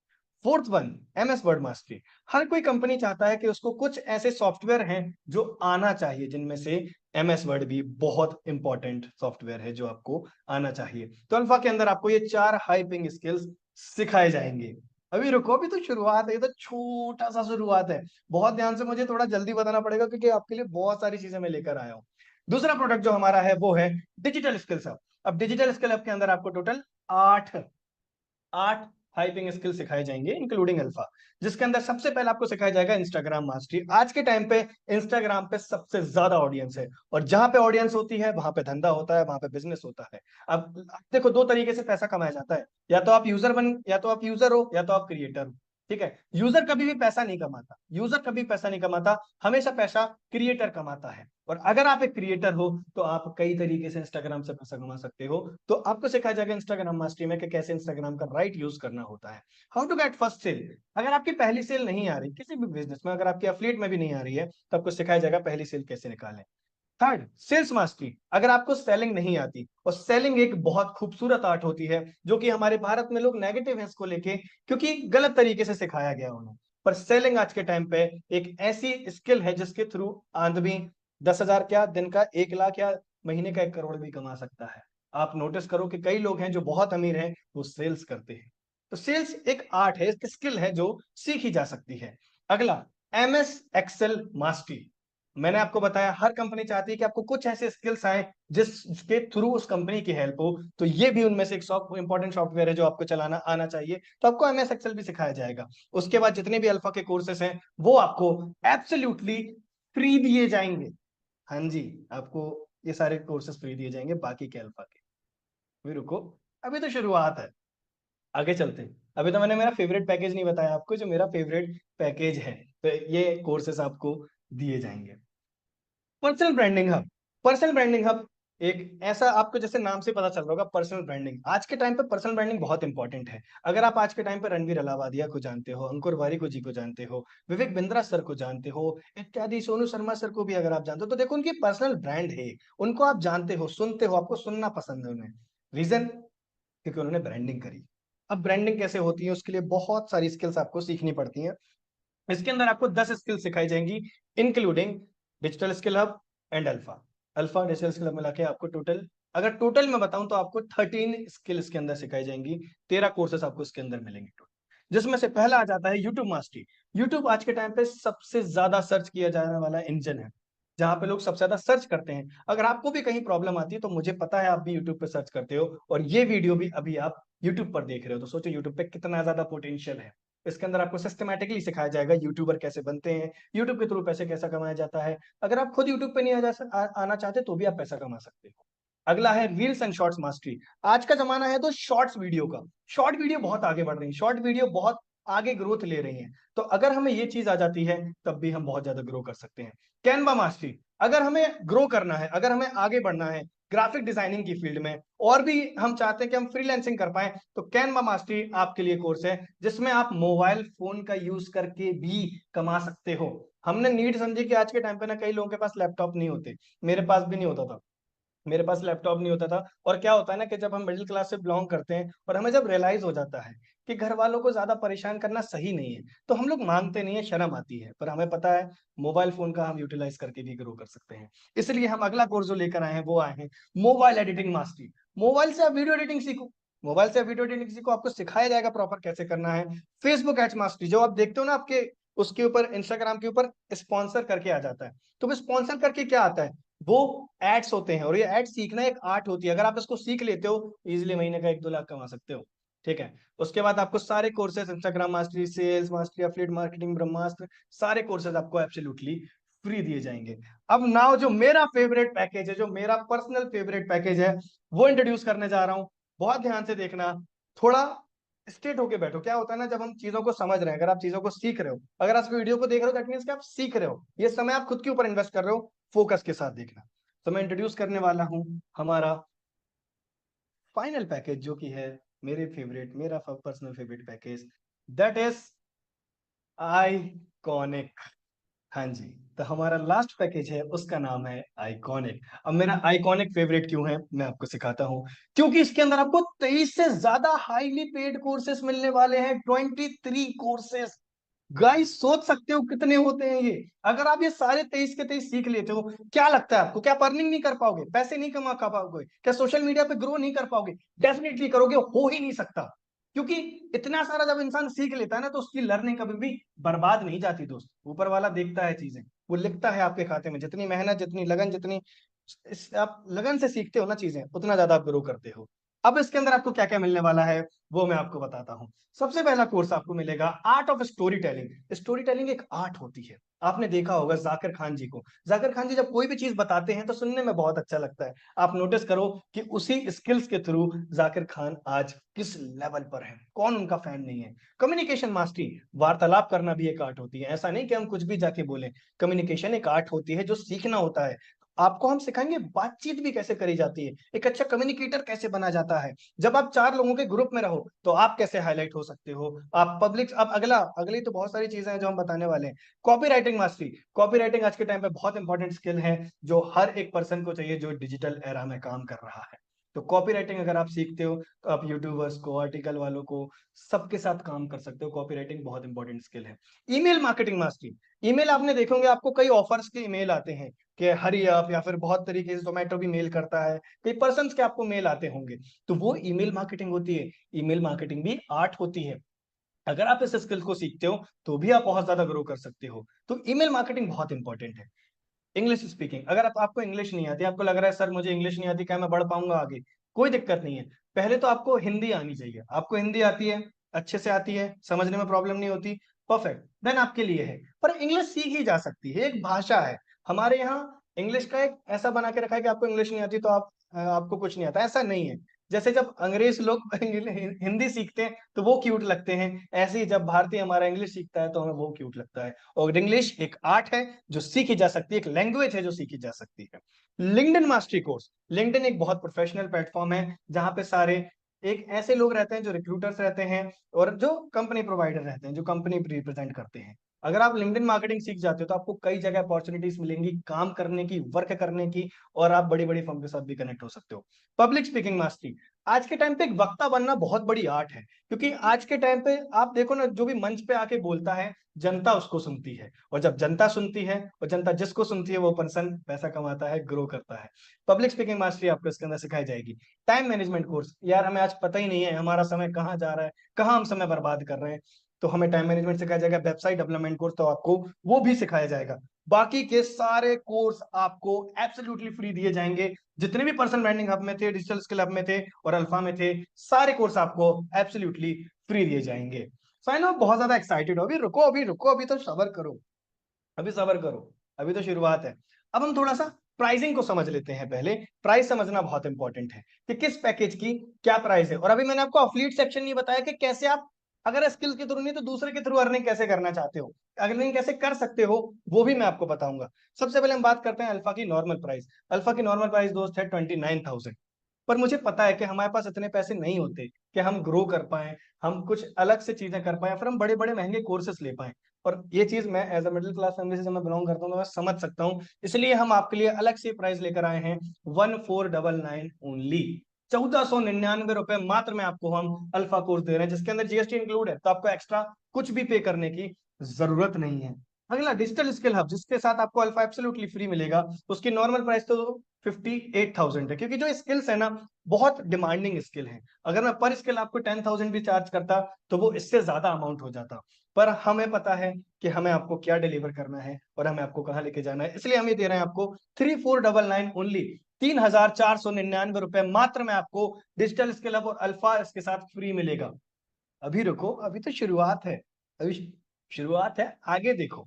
S2: Fourth one, MS word mastery. हर कोई कंपनी चाहता है कि उसको कुछ ऐसे सॉफ्टवेयर हैं जो आना चाहिए, जिनमें से एमएस वर्ड भी बहुत इंपॉर्टेंट सॉफ्टवेयर है जो आपको आना चाहिए। तो अल्फा के अंदर आपको ये 4 हाइपिंग स्किल्स सिखाए जाएंगे। अभी रुको, अभी तो शुरुआत है, ये तो छोटा सा शुरुआत है। बहुत ध्यान से मुझे थोड़ा जल्दी बताना पड़ेगा, क्योंकि आपके लिए बहुत सारी चीजें मैं लेकर आया हूँ। दूसरा प्रोडक्ट जो हमारा है वो है डिजिटल स्किल्स हब। अब डिजिटल स्किल हब के अंदर आपको टोटल 8 हाइपिंग स्किल सिखाए जाएंगे, इंक्लूडिंग अल्फा, जिसके अंदर सबसे पहले आपको सिखाया जाएगा इंस्टाग्राम मास्टरी। आज के टाइम पे इंस्टाग्राम पे सबसे ज्यादा ऑडियंस है, और जहां पे ऑडियंस होती है वहां पे धंधा होता है, वहां पे बिजनेस होता है। अब देखो, 2 तरीके से पैसा कमाया जाता है, या तो आप यूजर हो, या तो आप क्रिएटर हो। ठीक है, यूजर कभी भी पैसा नहीं कमाता, यूजर कभी पैसा नहीं कमाता, हमेशा पैसा क्रिएटर कमाता है। और अगर आप एक क्रिएटर हो तो आप कई तरीके से इंस्टाग्राम से पैसा कमा सकते हो। तो आपको सिखाया जाएगा इंस्टाग्राम मास्टरी में कि कैसे इंस्टाग्राम का राइट यूज करना होता है। How to get first sale. अगर आपकी पहली सेल नहीं आ रही किसी भी बिजनेस में, अगर आपकी एफिलिएट में भी नहीं आ रही है, तो आपको सिखाया जाएगा पहली सेल कैसे निकालें। Third, sales mastery. अगर आपको सेलिंग नहीं आती, और सेलिंग एक बहुत खूबसूरत आर्ट होती है, जो कि हमारे भारत में लोग नेगेटिव है इसको लेके, क्योंकि गलत तरीके से सिखाया गया उन्हें। पर सेलिंग आज के टाइम पे एक ऐसी स्किल है जिसके थ्रू आदमी 10,000 क्या दिन का 1 लाख, या महीने का 1 करोड़ भी कमा सकता है। आप नोटिस करो कि कई लोग हैं जो बहुत अमीर हैं, वो सेल्स करते हैं। तो सेल्स एक आर्ट है, एक स्किल है जो सीखी जा सकती है। अगला, एमएस एक्सेल मास्टरी। मैंने आपको बताया हर कंपनी चाहती है कि आपको कुछ ऐसे स्किल्स आए जिसके थ्रू उस कंपनी की हेल्प हो। तो ये भी उनमें से एक इंपॉर्टेंट सॉफ्टवेयर है जो आपको चलाना आना चाहिए। तो आपको एमएस एक्सेल भी सिखाया जाएगा। उसके बाद जितने भी अल्फा के कोर्सेस हैं वो आपको एब्सोल्युटली फ्री दिए जाएंगे। हाँ जी, आपको ये सारे कोर्सेस फ्री दिए जाएंगे बाकी के अल्फा के। अभी रुको, अभी तो शुरुआत है, आगे चलते हैं। अभी तो मैंने मेरा फेवरेट पैकेज नहीं बताया आपको, जो मेरा फेवरेट पैकेज है। तो ये कोर्सेस आपको दिए जाएंगे। Personal branding hub. Personal branding hub एक ऐसा, आपको जैसे नाम से पता चल रहा होगा, पर्सनल ब्रांडिंग। आज के टाइम पे पर्सनल ब्रांडिंग बहुत इंपॉर्टेंट है। अगर आप आज के टाइम पे रणवीर अलावादिया को जानते हो, अंकुर वारिको जी को जानते हो, विवेक बिंद्रा सर को जानते हो, इत्यादि, सोनू शर्मा सर को भी अगर आप जानते हो, तो देखो उनकी पर्सनल ब्रांड है। उनको आप जानते हो, सुनते हो, आपको सुनना पसंद है उन्हें। रीजन, क्योंकि उन्होंने ब्रांडिंग करी। अब ब्रांडिंग कैसे होती है, उसके लिए बहुत सारी स्किल्स आपको सीखनी पड़ती हैं। इसके अंदर आपको 10 स्किल सिखाई जाएंगी, including digital skill hub and alpha. Alpha digital skill hub मिला के आपको टोटल, अगर टोटल मैं बताऊं तो आपको 13 स्किल इसके अंदर सिखाई जाएंगी। 13 कोर्सेस आपको इसके अंदर मिलेंगे टोटल, जिसमें से पहला आ जाता है यूट्यूब मास्टरी। यूट्यूब आज के टाइम पे सबसे ज्यादा सर्च किया जाने वाला इंजन है, जहां पे लोग सबसे ज्यादा सर्च करते हैं। अगर आपको भी कहीं प्रॉब्लम आती है, तो मुझे पता है आप भी यूट्यूब पे सर्च करते हो, और ये वीडियो भी अभी आप यूट्यूब पर देख रहे हो, तो सोचो यूट्यूब पे कितना ज्यादा पोटेंशियल है। इसके अंदर आपको सिस्टमैटिकली सिखाया जाएगा यूट्यूबर कैसे बनते हैं, यूट्यूब के थ्रू पैसे कैसा कमाया जाता है। अगर आप खुद यूट्यूब पे नहीं आना चाहते, तो भी आप पैसा कमा सकते हो। अगला है रील्स एंड शॉर्ट्स मास्टरी। आज का जमाना है तो शॉर्ट्स वीडियो का। शॉर्ट वीडियो बहुत आगे बढ़ रही है, शॉर्ट वीडियो बहुत आगे ग्रोथ ले रही है। तो अगर हमें ये चीज आ जाती है, तब भी हम बहुत ज्यादा ग्रो कर सकते हैं। Canva mastery. अगर हमें ग्रो करना है, अगर हमें आगे बढ़ना है ग्राफिक डिजाइनिंग की फील्ड में, और भी हम चाहते हैं कि हम फ्रीलांसिंग कर पाए, तो कैनवा मास्टरी आपके लिए कोर्स है, जिसमें आप मोबाइल फोन का यूज करके भी कमा सकते हो। हमने नीड समझी कि आज के टाइम पे ना कई लोगों के पास लैपटॉप नहीं होते, मेरे पास भी नहीं होता था, मेरे पास लैपटॉप नहीं होता था। और क्या होता है ना कि जब हम मिडिल क्लास से बिलोंग करते हैं, और हमें जब रियलाइज हो जाता है कि घर वालों को ज्यादा परेशान करना सही नहीं है, तो हम लोग मांगते नहीं है, शर्म आती है। पर हमें पता है मोबाइल फोन का हम यूटिलाइज करके भी ग्रो कर सकते हैं। इसलिए हम अगला कोर्स जो लेकर आए हैं वो आए हैं मोबाइल एडिटिंग मास्टरी। मोबाइल से आप वीडियो एडिटिंग सीखो, मोबाइल से आप वीडियो एडिटिंग सीखो, आपको सिखाया जाएगा प्रॉपर कैसे करना है। फेसबुक एड्स मास्टरी, जो आप देखते हो ना आपके उसके ऊपर, इंस्टाग्राम के ऊपर स्पॉन्सर करके आ जाता है, तो वो स्पॉन्सर करके क्या आता है, वो एड्स होते हैं। और ये एड्स सीखना एक आर्ट होती है, अगर आप इसको सीख लेते हो, इजीली महीने का 1-2 लाख कमा सकते हो। ठीक है, उसके बाद आपको सारे courses, Instagram mastery, sales mastery, affiliate marketing, Brahmastra, सारे कोर्सेज आपको एब्सोल्युटली फ्री दिए जाएंगे। अब नाउ जो मेरा फेवरेट पैकेज है, जो मेरा पर्सनल फेवरेट पैकेज है, वो इंट्रोड्यूस करने जा रहा हूं। बहुत ध्यान से देखना, थोड़ा स्ट्रेट होके बैठो। क्या होता है ना, जब हम चीजों को समझ रहे हैं, अगर आप चीजों को सीख रहे हो, अगर आप वीडियो को देख रहे हो, दैट मींस कि आप सीख रहे हो, ये समय आप खुद के ऊपर इन्वेस्ट कर रहे हो, फोकस के साथ देखना। तो मैं इंट्रोड्यूस करने वाला हूं हमारा फाइनल पैकेज जो कि है मेरा personal favourite package, that is iconic. हाँ जी, तो हमारा लास्ट पैकेज है उसका नाम है आइकॉनिक। अब मेरा आइकॉनिक फेवरेट क्यों है मैं आपको सिखाता हूँ। क्योंकि इसके अंदर आपको 23 से ज्यादा हाईली पेड कोर्सेस मिलने वाले हैं, 23 कोर्सेस। गाइस सोच सकते हो कितने होते हैं ये। अगर आप ये सारे 23 के 23 सीख लेते हो, क्या लगता है आपको, क्या आप अर्निंग नहीं कर पाओगे, पैसे नहीं कमा पाओगे, क्या सोशल मीडिया पे ग्रो नहीं कर पाओगे? डेफिनेटली करोगे, हो ही नहीं सकता। क्योंकि इतना सारा जब इंसान सीख लेता है ना, तो उसकी लर्निंग कभी भी बर्बाद नहीं जाती दोस्त। ऊपर वाला देखता है चीजें, वो लिखता है आपके खाते में। जितनी मेहनत, जितनी लगन, जितनी आप लगन से सीखते हो ना चीजें, उतना ज्यादा आप ग्रो करते हो। अब इसके अंदर आपको क्या क्या मिलने वाला है वो मैं आपको बताता हूँ। सबसे पहला कोर्स आपको मिलेगा art of story telling. Story telling एक आर्ट होती है। आपने देखा होगा जाकिर खान जी को, जाकिर खान जी जब कोई भी चीज बताते हैं तो सुनने में बहुत अच्छा लगता है। आप नोटिस करो कि उसी स्किल्स के थ्रू जाकिर खान आज किस लेवल पर है, कौन उनका फैन नहीं है। कम्युनिकेशन मास्टरी, वार्तालाप करना भी एक आर्ट होती है। ऐसा नहीं कि हम कुछ भी जाके बोले, कम्युनिकेशन एक आर्ट होती है जो सीखना होता है। आपको हम सिखाएंगे बातचीत भी कैसे करी जाती है, एक अच्छा कम्युनिकेटर कैसे बना जाता है। जब आप 4 लोगों के ग्रुप में रहो तो आप कैसे हाईलाइट हो सकते हो, आप पब्लिक। अब अगली तो बहुत सारी चीजें हैं जो हम बताने वाले हैं। Copy writing mastery, copy writing आज के टाइम पे बहुत इंपॉर्टेंट स्किल है जो हर एक पर्सन को चाहिए जो डिजिटल एरा में काम कर रहा है। तो कॉपी राइटिंग अगर आप सीखते हो तो आप यूट्यूबर्स को, आर्टिकल वालों को, सबके साथ काम कर सकते हो। कॉपी राइटिंग बहुत इंपॉर्टेंट स्किल है। ईमेल मार्केटिंग मास्टरी, ईमेल आपने देखेंगे आपको कई ऑफर्स के ईमेल आते हैं कि हरी अप या फिर बहुत तरीके से जोमेटो भी मेल करता है, कई पर्सन के आपको मेल आते होंगे, तो वो ईमेल मार्केटिंग होती है। ईमेल मार्केटिंग भी आर्ट होती है। अगर आप इस स्किल को सीखते हो तो भी आप बहुत ज्यादा ग्रो कर सकते हो। तो ईमेल मार्केटिंग बहुत इंपॉर्टेंट है। इंग्लिश स्पीकिंग, अगर आपको इंग्लिश नहीं आती, आपको लग रहा है सर मुझे इंग्लिश नहीं आती, क्या मैं बढ़ पाऊंगा आगे? कोई दिक्कत नहीं है। पहले तो आपको हिंदी आनी चाहिए। आपको हिंदी आती है, अच्छे से आती है, समझने में प्रॉब्लम नहीं होती, परफेक्ट, देन आपके लिए है। पर इंग्लिश सीख ही जा सकती है, एक भाषा है। हमारे यहाँ इंग्लिश का एक ऐसा बना के रखा है कि आपको इंग्लिश नहीं आती तो आपको कुछ नहीं आता, ऐसा नहीं है। जैसे जब अंग्रेज लोग हिंदी सीखते हैं तो वो क्यूट लगते हैं, ऐसे ही जब भारतीय हमारा इंग्लिश सीखता है तो हमें वो क्यूट लगता है। और इंग्लिश एक आर्ट है जो सीखी जा सकती है, एक लैंग्वेज है जो सीखी जा सकती है। लिंक्डइन मास्टरी कोर्स, लिंक्डइन एक बहुत प्रोफेशनल प्लेटफॉर्म है जहां पे सारे एक ऐसे लोग रहते हैं जो रिक्रूटर्स रहते हैं और जो कंपनी प्रोवाइडर रहते हैं, जो कंपनी रिप्रेजेंट करते हैं। अगर आप लिंक्डइन मार्केटिंग सीख जाते हो तो आपको कई जगह अपॉर्चुनिटीज मिलेंगी काम करने की, वर्क करने की, और आप बड़ी बड़ी फर्म के साथ भी कनेक्ट हो सकते हो। पब्लिक स्पीकिंग मास्टरी, आज के टाइम पे एक वक्ता बनना बहुत बड़ी आर्ट है। क्योंकि आज के टाइम पे आप देखो ना, जो भी मंच पे आके बोलता है जनता उसको सुनती है, और जब जनता सुनती है और जनता जिसको सुनती है वो पर्सन पैसा कमाता है, ग्रो करता है। पब्लिक स्पीकिंग मास्टरी आपको इसके अंदर सिखाई जाएगी। टाइम मैनेजमेंट कोर्स, यार हमें आज पता ही नहीं है हमारा समय कहाँ जा रहा है, कहाँ हम समय बर्बाद कर रहे हैं, तो हमें टाइम मैनेजमेंट सिखाया जाएगा। वेबसाइट डेवलपमेंट कोर्स तो आपको वो भी सिखाया जाएगा। बाकी के सारे कोर्स आपको एब्सोल्युटली फ्री दिए जाएंगे। जितने भी पर्सन ब्रांडिंग हब में थे, डिजिटल स्किल हब में थे और अल्फा में थे, सारे कोर्स आपको एब्सोल्युटली फ्री दिए जाएंगे। फाइन, आप बहुत ज्यादा एक्साइटेड हो, अभी रुको, अभी रुको, अभी तो सबर करो, अभी सबर करो, अभी तो शुरुआत है। अब हम थोड़ा सा प्राइसिंग को समझ लेते हैं। पहले प्राइस समझना बहुत इंपॉर्टेंट है कि किस पैकेज की क्या प्राइस है। और अभी मैंने आपको अफिलिएट सेक्शन नहीं बताया कि कैसे आप, अगर स्किल्स के थ्रू नहीं तो दूसरे के थ्रू अर्निंग कैसे करना चाहते हो, अर्निंग कैसे कर सकते हो, वो भी मैं आपको बताऊंगा। सबसे पहले हम बात करते हैं अल्फा की नॉर्मल प्राइस। अल्फा की नॉर्मल प्राइस दोस्त है 29,000। पर मुझे पता है कि हमारे पास इतने पैसे नहीं होते कि हम ग्रो कर पाए, हम कुछ अलग से चीजें कर पाए, फिर हम बड़े बड़े महंगे कोर्सेस ले पाए। और ये चीज मैं as a middle class family से जब मैं बिलोंग करता हूँ तो मैं समझ सकता हूँ। इसलिए हम आपके लिए अलग से प्राइस लेकर आए हैं, 1499 ओनली। 1499 रुपए मात्र में आपको हम अल्फा कोर्स दे रहे हैं, जिसके अंदर जीएसटी इंक्लूड है, तो आपको एक्स्ट्रा कुछ भी पे करने की जरूरत नहीं है। अगला डिजिटल स्किल हब, जिसके साथ आपको अल्फा एब्सोल्युटली फ्री मिलेगा। उसकी नॉर्मल प्राइस तो 58,000 है, क्योंकि जो स्किल्स है ना बहुत डिमांडिंग स्किल है। अगर मैं पर स्किल आपको 10,000 भी चार्ज करता तो वो इससे ज्यादा अमाउंट हो जाता। पर हमें पता है कि हमें आपको क्या डिलीवर करना है और हमें आपको कहाँ लेके जाना है, इसलिए हम ये दे रहे हैं आपको 3499 ओनली। 3,499 रुपए मात्र में आपको डिजिटल स्किल हब और अल्फा इसके साथ फ्री मिलेगा। अभी रुको, अभी तो शुरुआत है, अभी शुरुआत है, आगे देखो।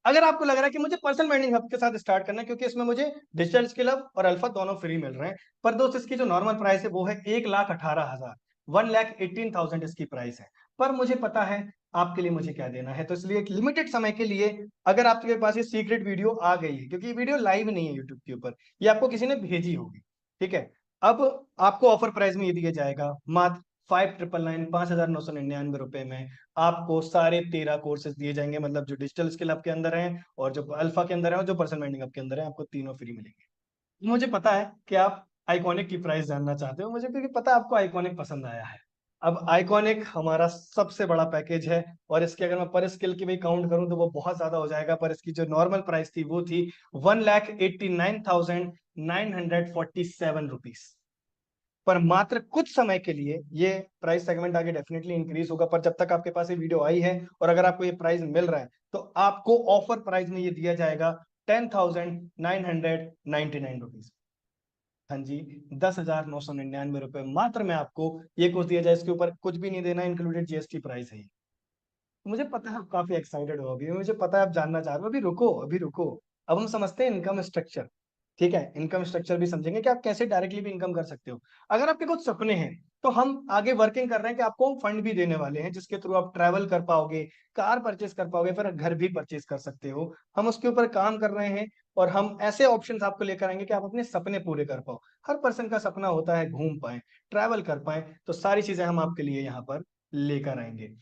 S2: अगर आपको लग रहा है कि मुझे पर्सनल ब्रांडिंग हब के साथ स्टार्ट करना है क्योंकि इसमें मुझे डिजिटल स्किल हब और अल्फा दोनों फ्री मिल रहे हैं, पर दोस्त इसकी जो नॉर्मल प्राइस है वो है 1,18,000, 1,18,000 इसकी प्राइस है। पर मुझे पता है आपके लिए मुझे क्या देना है, तो इसलिए एक लिमिटेड समय के लिए अगर आपके पास ये सीक्रेट वीडियो आ गई है, क्योंकि ये वीडियो लाइव नहीं है यूट्यूब के ऊपर, ये आपको किसी ने भेजी होगी, ठीक है। अब आपको ऑफर प्राइस में ये दिया जाएगा मात्र 5999 ₹5,999 में आपको सारे 13 कोर्सेज दिए जाएंगे, मतलब जो डिजिटल स्किल आपके अंदर हैं और जो अल्फा के अंदर है और जो पर्सनल ब्रांडिंग आपके अंदर है, आपको तीनों फ्री मिलेंगे। मुझे पता है कि आप आइकॉनिक की प्राइस जानना चाहते हो, मुझे क्योंकि पता है आपको आइकॉनिक पसंद आया है। अब आइकॉनिक हमारा सबसे बड़ा पैकेज है और इसके अगर मैं पर स्किल की भी काउंट करूं तो वो बहुत ज्यादा हो जाएगा, पर इसकी जो नॉर्मल प्राइस थी वो थी 1,89,947 रुपीज। पर मात्र कुछ समय के लिए ये प्राइस सेगमेंट आगे डेफिनेटली इंक्रीज होगा, पर जब तक आपके पास ये वीडियो आई है और अगर आपको ये प्राइस मिल रहा है तो आपको ऑफर प्राइस में ये दिया जाएगा 10,999 रुपीज। हाँ जी, 10,999 रुपए मात्र में आपको ये कोर्स दिया जाए, इसके ऊपर कुछ भी नहीं देना, इंक्लूडेड जीएसटी प्राइस है। मुझे पता है आप काफी एक्साइटेड हो अभी, मुझे पता है आप जानना चाह रहे हो, अभी रुको अभी रुको। अब हम समझते हैं इनकम स्ट्रक्चर। ठीक है, इनकम स्ट्रक्चर भी समझेंगे कि आप कैसे डायरेक्टली भी इनकम कर सकते हो। अगर आपके कुछ सपने हैं तो हम आगे वर्किंग कर रहे हैं कि आपको हम फंड भी देने वाले हैं जिसके थ्रू आप ट्रैवल कर पाओगे, कार परचेस कर पाओगे, फिर घर भी परचेस कर सकते हो। हम उसके ऊपर काम कर रहे हैं और हम ऐसे ऑप्शंस आपको लेकर आएंगे कि आप अपने सपने पूरे कर पाओ। हर पर्सन का सपना होता है घूम पाए, ट्रैवल कर पाए, तो सारी चीजें हम आपके लिए यहाँ पर लेकर आएंगे।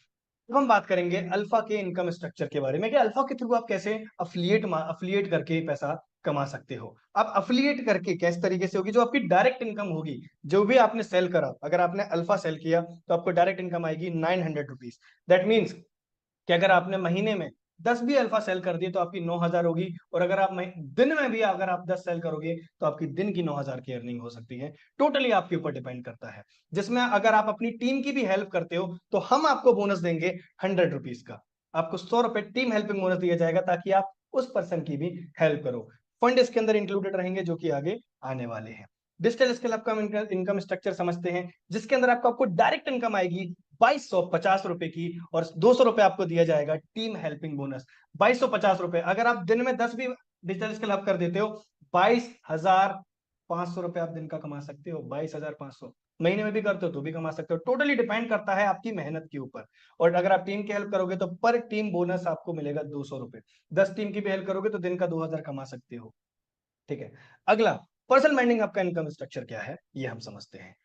S2: अब हम बात करेंगे अल्फा के इनकम स्ट्रक्चर के बारे में कि अल्फा के थ्रू आप कैसे अफिलिएट करके पैसा कमा सकते हो। अब अफिलिएट करके किस तरीके से होगी, जो आपकी डायरेक्ट इनकम होगी, जो भी आपने सेल करा, अगर आपने अल्फा सेल किया तो आपको डायरेक्ट इनकम आएगी 900 रुपीज। दैट मीन्स कि अगर आपने महीने में 10 भी अल्फा सेल कर दिए तो आपकी 9,000 होगी, और अगर आप दिन में भी अगर आप 10 सेल करोगे तो आपकी दिन की 9,000 की अर्निंग हो सकती है। टोटली आपके ऊपर डिपेंड करता है, जिसमें अगर आप अपनी टीम की भी हेल्प करते हो तो हम आपको बोनस देंगे 100 रुपीज का। आपको 100 रुपए टीम हेल्पिंग बोनस दिया जाएगा ताकि आप उस पर्सन की भी हेल्प करो। फंड इसके अंदर इंक्लूडेड रहेंगे जो कि आगे आने वाले हैं। डिजिटल स्किल आपका इनकम स्ट्रक्चर समझते हैं, जिसके अंदर आपको डायरेक्ट इनकम आएगी 2,250 रुपए की, और 200 रुपए आपको दिया जाएगा टीम हेल्पिंग बोनस। 2,250 रुपए, अगर आप दिन में 10 भी डिजिटल स्किल अप कर देते हो, 22,500 रुपए आप दिन का कमा सकते हो। 22,500 महीने में भी करते हो तो भी कमा सकते हो। टोटली डिपेंड करता है आपकी मेहनत के ऊपर। और अगर आप टीम की हेल्प करोगे तो पर टीम बोनस आपको मिलेगा 200 रुपए। 10 टीम की भी हेल्प करोगे तो दिन का 2,000 कमा सकते हो। ठीक है, अगला पर्सनल ब्रांडिंग आपका इनकम स्ट्रक्चर क्या है ये हम समझते हैं।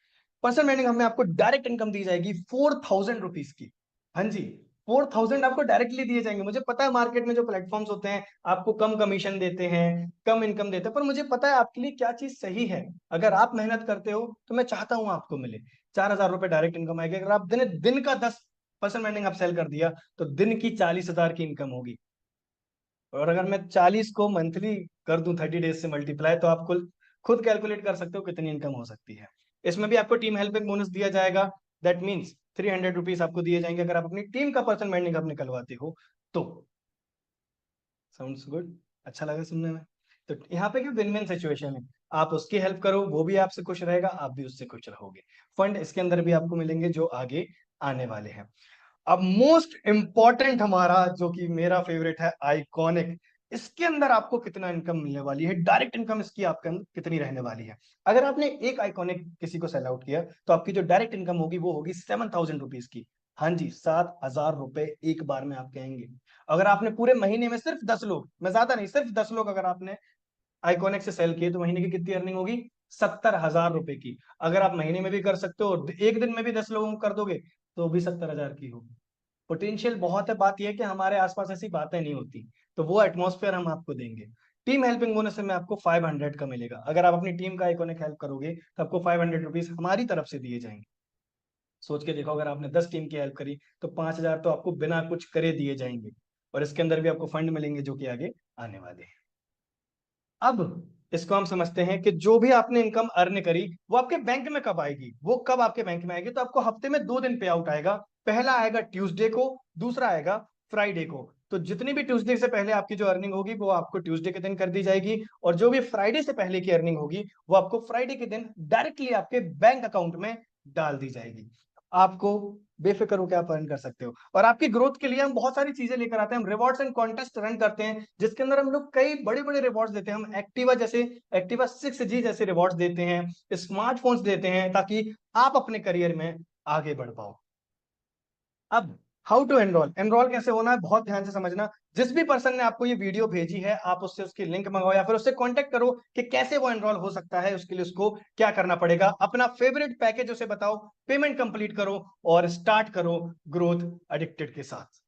S2: पर्सनल ब्रांडिंग हमें आपको डायरेक्ट इनकम दी जाएगी 4,000 रुपीज की। हाँ जी, 4,000 आपको डायरेक्टली दिए जाएंगे। मुझे पता है मार्केट में जो प्लेटफॉर्म्स होते हैं आपको कम कमीशन देते हैं, कम इनकम देते हैं, पर मुझे पता है आपके लिए क्या चीज सही है। अगर आप मेहनत करते हो तो मैं चाहता हूं आपको मिले। 4,000 रुपए डायरेक्ट इनकम आएगी। अगर आप दिन का 10 पर्सनल ब्रांडिंग आप सेल कर दिया तो दिन की 40,000 की इनकम होगी। और अगर मैं 40 को मंथली कर दूं 30 डेज से मल्टीप्लाई, तो आप खुद कैलकुलेट कर सकते हो कितनी इनकम हो सकती है। इसमें भी आपको टीम हेल्पिंग बोनस दिया जाएगा। दैट मीन्स 300 रुपीज आपको दिए जाएंगे अगर आप अपनी टीम का पर्सनल ब्रांडिंग आप निकलवाते हो तो। साउंड्स गुड, अच्छा लगा सुनने में। तो यहाँ पे क्या विन विन सिचुएशन है, आप उसकी हेल्प करो, वो भी आपसे खुश रहेगा, आप भी उससे खुश रहोगे। फंड इसके अंदर भी आपको मिलेंगे जो आगे आने वाले हैं। अब मोस्ट इंपॉर्टेंट हमारा जो कि मेरा फेवरेट है, आइकॉनिक। इसके अंदर आपको कितना इनकम मिलने वाली है, डायरेक्ट इनकम इसकी आपके अंदर कितनी रहने वाली है। अगर आपने एक आइकॉनिक किसी को सेल आउट किया तो आपकी जो डायरेक्ट इनकम होगी वो होगी 7,000 रुपीज की। हाँ जी, 7,000 रुपए एक बार में आप कहेंगे। अगर आपने पूरे महीने में सिर्फ 10 लोग, मैं ज्यादा नहीं, सिर्फ 10 लोग अगर आपने आइकॉनिक से सेल किए तो महीने की कितनी अर्निंग होगी, 70,000 रुपए की। अगर आप महीने में भी कर सकते हो और एक दिन में भी 10 लोगों को कर दोगे तो भी 70,000 की होगी। पोटेंशियल बहुत है, बात यह है कि हमारे आसपास ऐसी बातें नहीं होती, तो वो एटमॉस्फेयर हम आपको देंगे। टीम हेल्पिंग बोनस में आपको 500 का मिलेगा। अगर आप अपनी टीम का आइकॉनिक हेल्प करोगे तो आपको 500 रुपीज हमारी तरफ से दिए जाएंगे। सोच के देखो, अगर आपने 10 टीम की हेल्प करी तो 5,000 तो आपको बिना कुछ करे दिए जाएंगे, और इसके अंदर भी आपको फंड मिलेंगे जो कि आगे आने वाले हैं। अब इसको हम समझते हैं कि जो भी आपने इनकम अर्न करी वो आपके बैंक में कब आएगी। वो कब आपके बैंक में आएगी, तो आपको हफ्ते में 2 दिन पे आउट आएगा। पहला आएगा ट्यूसडे को, दूसरा आएगा फ्राइडे को। तो जितनी भी ट्यूसडे से पहले आपकी जो अर्निंग होगी वो आपको ट्यूसडे के दिन कर दी जाएगी, और जो भी फ्राइडे से पहले की अर्निंग होगी वो आपको फ्राइडे के दिन डायरेक्टली आपके बैंक अकाउंट में डाल दी जाएगी। आपको बेफिक्र होकर आप अर्न कर सकते हो। और आपकी ग्रोथ के लिए हम बहुत सारी चीजें लेकर आते हैं। हम रिवॉर्ड्स एंड कॉन्टेस्ट रन करते हैं जिसके अंदर हम लोग कई बड़े बड़े रिवॉर्ड्स देते हैं। हम एक्टिवा 6G जैसे रिवॉर्ड्स देते हैं, स्मार्टफोन्स देते हैं, ताकि आप अपने करियर में आगे बढ़ पाओ। अब हाउ टू एनरोल, एनरोल कैसे होना है बहुत ध्यान से समझना। जिस भी पर्सन ने आपको ये वीडियो भेजी है आप उससे उसकी लिंक मंगाओ या फिर उससे कांटेक्ट करो कि कैसे वो एनरोल हो सकता है, उसके लिए उसको क्या करना पड़ेगा। अपना फेवरेट पैकेज उसे बताओ, पेमेंट कंप्लीट करो और स्टार्ट करो ग्रोथ एडिक्टेड के साथ।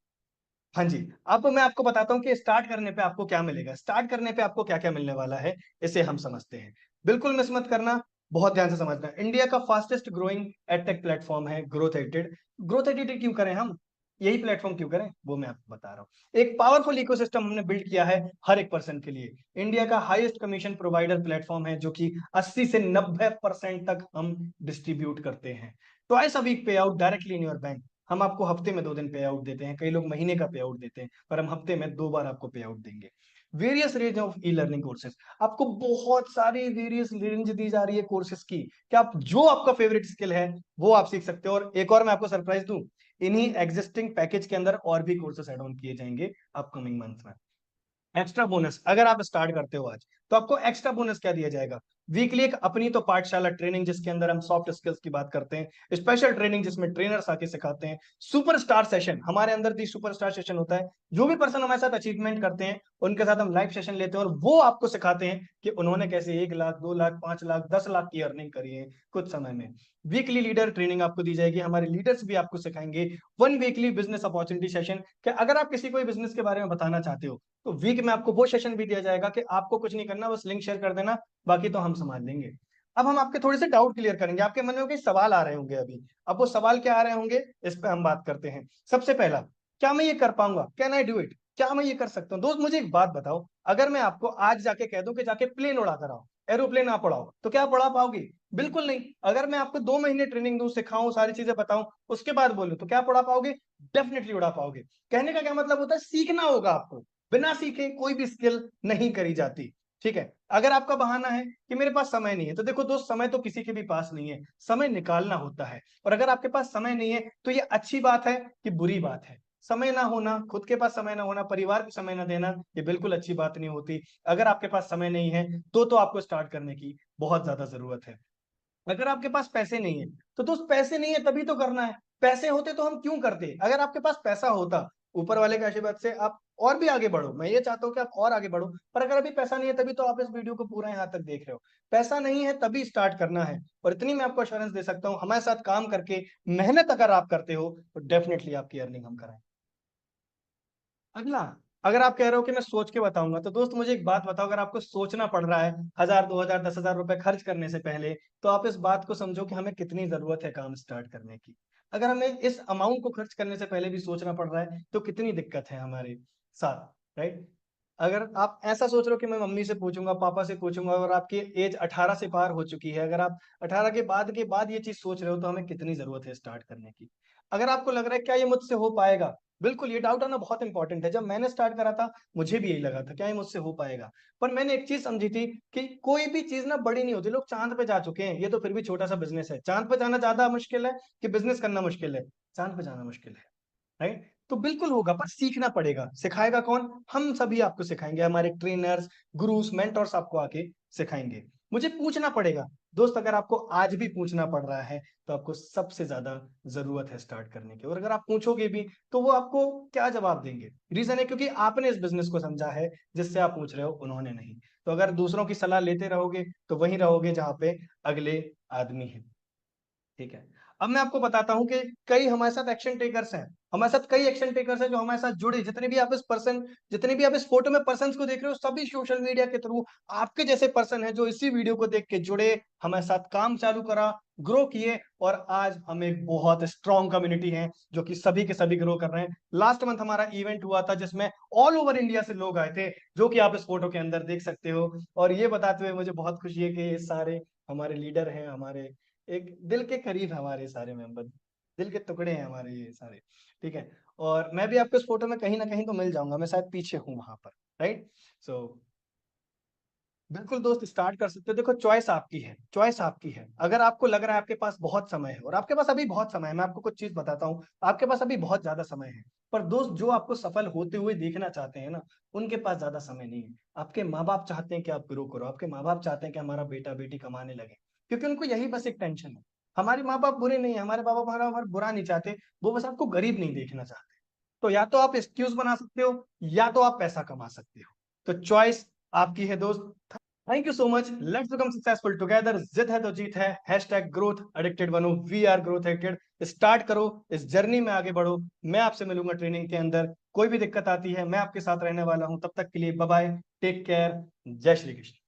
S2: हाँ जी, अब मैं आपको बताता हूँ कि स्टार्ट करने पे आपको क्या मिलेगा, स्टार्ट करने पे आपको क्या क्या मिलने वाला है, इसे हम समझते हैं। बिल्कुल मिस मत करना, बहुत ध्यान से समझना। इंडिया का फास्टेस्ट ग्रोइंग एडटेक प्लेटफॉर्म है ग्रोथ एडिटेड। ग्रोथ एडिटेड क्यों करें हम, यही प्लेटफॉर्म क्यों करें वो मैं आपको बता रहा हूँ। एक पावरफुल इकोसिस्टम हमने बिल्ड किया है हर एक पर्सन के लिए। इंडिया का हाईएस्ट कमीशन प्रोवाइडर प्लेटफॉर्म है जो कि 80 से 90% तक हम डिस्ट्रीब्यूट करते हैं। ट्वाइस अ वीक पे out directly in your bank. हम आपको हफ्ते में 2 दिन पे आउट देते हैं, कई लोग महीने का पे आउट देते हैं, पर हम हफ्ते में 2 बार आपको पे आउट देंगे। Various range of e learning courses, आपको बहुत सारी वेरियस रेंज दी जा रही है कोर्सेज की, कि आप जो आपका फेवरेट स्किल है वो आप सीख सकते हो। और एक और मैं आपको सरप्राइज दूं, इन्हीं एग्जिस्टिंग पैकेज के अंदर और भी कोर्सेज ऐड ऑन किए जाएंगे अपकमिंग मंथ में। एक्स्ट्रा बोनस, अगर आप स्टार्ट करते हो आज तो आपको एक्स्ट्रा बोनस क्या दिया जाएगा, वीकली एक अपनी तो पाठशाला ट्रेनिंग जिसके अंदर हम सॉफ्ट स्किल्स की बात करते हैं, स्पेशल ट्रेनिंग जिसमें ट्रेनर्स आके सिखाते हैं, सुपरस्टार सेशन, हमारे अंदर दी सुपरस्टार सेशन होता है। जो भी पर्सन हमारे साथ अचीवमेंट करते हैं उनके साथ हम लाइव सेशन लेते हैं और वो आपको सिखाते हैं कि उन्होंने कैसे 1 लाख 2 लाख 5 लाख 10 लाख की अर्निंग करी है कुछ समय में। वीकली लीडर ट्रेनिंग आपको दी जाएगी, हमारे लीडर्स भी आपको सिखाएंगे। One weekly business opportunity session, कि अगर आप किसी को बिजनेस के बारे में बताना चाहते हो तो वीक में आपको वो सेशन भी दिया जाएगा कि आपको कुछ नहीं करना, बस लिंक शेयर कर देना, बाकी तो हम संभाल लेंगे। अब हम आपके थोड़े से डाउट क्लियर करेंगे, आपके मन में कई सवाल आ रहे होंगे अभी। अब वो सवाल क्या आ रहे होंगे इस पे हम बात करते हैं। सबसे पहला, क्या मैं ये कर पाऊंगा, कैन आई डू इट, क्या मैं ये कर सकता हूँ। दोस्त मुझे एक बात बताओ, अगर मैं आपको आज जाके कह दूं कि जाके प्लेन उड़ा कर आओ, एरोप्लेन आप उड़ाओ, तो क्या आप उड़ा पाओगे, बिल्कुल नहीं। अगर मैं आपको 2 महीने ट्रेनिंग दूं, सिखाऊं, सारी चीजें बताऊं, उसके बाद बोलूं तो क्या आप उड़ा पाओगे, डेफिनेटली उड़ा पाओगे। कहने का क्या मतलब होता है, सीखना होगा आपको, बिना सीखे कोई भी स्किल नहीं करी जाती। ठीक है, अगर आपका बहाना है कि मेरे पास समय नहीं है, तो देखो दोस्त, समय तो किसी के भी पास नहीं है, समय निकालना होता है। और अगर आपके पास समय नहीं है तो ये अच्छी बात है कि बुरी बात है। समय ना होना, खुद के पास समय ना होना, परिवार को समय ना देना, ये बिल्कुल अच्छी बात नहीं होती। अगर आपके पास समय नहीं है तो आपको स्टार्ट करने की बहुत ज्यादा जरूरत है। अगर आपके पास पैसे नहीं है तो दोस्त, पैसे नहीं है तभी तो करना है, पैसे होते तो हम क्यों करते। अगर आपके पास पैसा होता, ऊपर वाले के आशीर्वाद से आप और भी आगे बढ़ो, मैं ये चाहता हूँ कि आप और आगे बढ़ो, पर अगर अभी पैसा नहीं है तभी तो आप इस वीडियो को पूरा यहाँ तक देख रहे हो। पैसा नहीं है तभी स्टार्ट करना है, और इतनी मैं आपको अश्योरेंस दे सकता हूँ, हमारे साथ काम करके मेहनत अगर आप करते हो तो डेफिनेटली आपकी अर्निंग हम कराएं। अगला, अगर आप कह रहे हो कि मैं सोच के बताऊंगा, तो दोस्त मुझे एक बात बताओ, अगर आपको सोचना पड़ रहा है 1,000 2,000 10,000 रुपए खर्च करने से पहले, तो आप इस बात को समझो कि हमें कितनी जरूरत है काम स्टार्ट करने की। अगर हमें इस अमाउंट को खर्च करने से पहले भी सोचना पड़ रहा है तो कितनी दिक्कत है हमारे साथ, राइट। अगर आप ऐसा सोच रहे हो कि मैं मम्मी से पूछूंगा, पापा से पूछूंगा, और आपकी एज 18 से पार हो चुकी है, अगर आप 18 के बाद ये चीज सोच रहे हो, तो हमें कितनी जरूरत है स्टार्ट करने की। अगर आपको लग रहा है क्या ये मुझसे हो पाएगा, बिल्कुल, ये डाउट आना बहुत इंपॉर्टेंट है। जब मैंने स्टार्ट करा था मुझे भी यही लगा था क्या ये मुझसे हो पाएगा, पर मैंने एक चीज समझी थी कि कोई भी चीज ना बड़ी नहीं होती। लोग चांद पे जा चुके हैं, ये तो फिर भी छोटा सा बिजनेस है। चांद पे जाना ज्यादा मुश्किल है कि बिजनेस करना मुश्किल है, चांद पे जाना मुश्किल है, राइट। तो बिल्कुल होगा, पर सीखना पड़ेगा। सिखाएगा कौन, हम सभी आपको सिखाएंगे, हमारे ट्रेनर्स, गुरुस, मेंटर्स आपको आके सिखाएंगे। मुझे पूछना पड़ेगा दोस्त, अगर आपको आज भी पूछना पड़ रहा है तो आपको सबसे ज्यादा जरूरत है स्टार्ट करने की। और अगर आप पूछोगे भी तो वो आपको क्या जवाब देंगे, रीजन है क्योंकि आपने इस बिजनेस को समझा है, जिससे आप पूछ रहे हो उन्होंने नहीं। तो अगर दूसरों की सलाह लेते रहोगे तो वहीं रहोगे जहां पे अगले आदमी है। ठीक है, अब मैं आपको बताता हूं कि कई हमारे साथ एक्शन टेकर्स हैं, हमारे साथ कई एक्शन टेकर्स हैं जो हमारे साथ जुड़े। जितने भी आप इस फोटो में पर्सन को देख रहे हो, सभी सोशल मीडिया के थ्रू आपके जैसे पर्सन है जो इसी वीडियो को देख के जुड़े, हमारे साथ काम चालू करा, ग्रो किए, और आज हम एक बहुत स्ट्रॉन्ग कम्युनिटी है जो कि सभी के सभी ग्रो कर रहे हैं। लास्ट मंथ हमारा इवेंट हुआ था जिसमें ऑल ओवर इंडिया से लोग आए थे, जो कि आप इस फोटो के अंदर देख सकते हो। और ये बताते हुए मुझे बहुत खुशी है कि ये सारे हमारे लीडर हैं, हमारे एक दिल के करीब हमारे सारे मेंबर, दिल के टुकड़े हैं हमारे ये सारे। ठीक है, और मैं भी आपको इस फोटो में कहीं ना कहीं तो मिल जाऊंगा, मैं शायद पीछे हूँ वहां पर, राइट। सो बिल्कुल दोस्त, स्टार्ट कर सकते हो। देखो, चॉइस आपकी है, चॉइस आपकी है। अगर आपको लग रहा है आपके पास बहुत समय है, और आपके पास अभी बहुत समय है, मैं आपको कुछ चीज बताता हूँ, आपके पास अभी बहुत ज्यादा समय है, पर दोस्त जो आपको सफल होते हुए देखना चाहते हैं ना, उनके पास ज्यादा समय नहीं है। आपके माँ बाप चाहते हैं कि आप ग्रो करो, आपके माँ बाप चाहते हैं कि हमारा बेटा बेटी कमाने लगे, क्योंकि उनको यही बस एक टेंशन है। हमारे माँ बाप बुरे नहीं है, हमारे माँ बाप हमारा बुरा नहीं चाहते, वो बस आपको गरीब नहीं देखना चाहते। तो या तो आप एक्सक्यूज बना सकते हो या तो आप पैसा कमा सकते हो। तो चॉइस आपकी है दोस्त। Thank you so much. Let's become successful together. जिद है तो जीत है। हैशटैग ग्रोथ एडिक्टेड बनो। We are growth addicted. Start करो, इस जर्नी में आगे बढ़ो। मैं आपसे मिलूंगा ट्रेनिंग के अंदर। कोई भी दिक्कत आती है मैं आपके साथ रहने वाला हूं। तब तक के लिए बाय बाय, टेक केयर, जय श्री कृष्ण।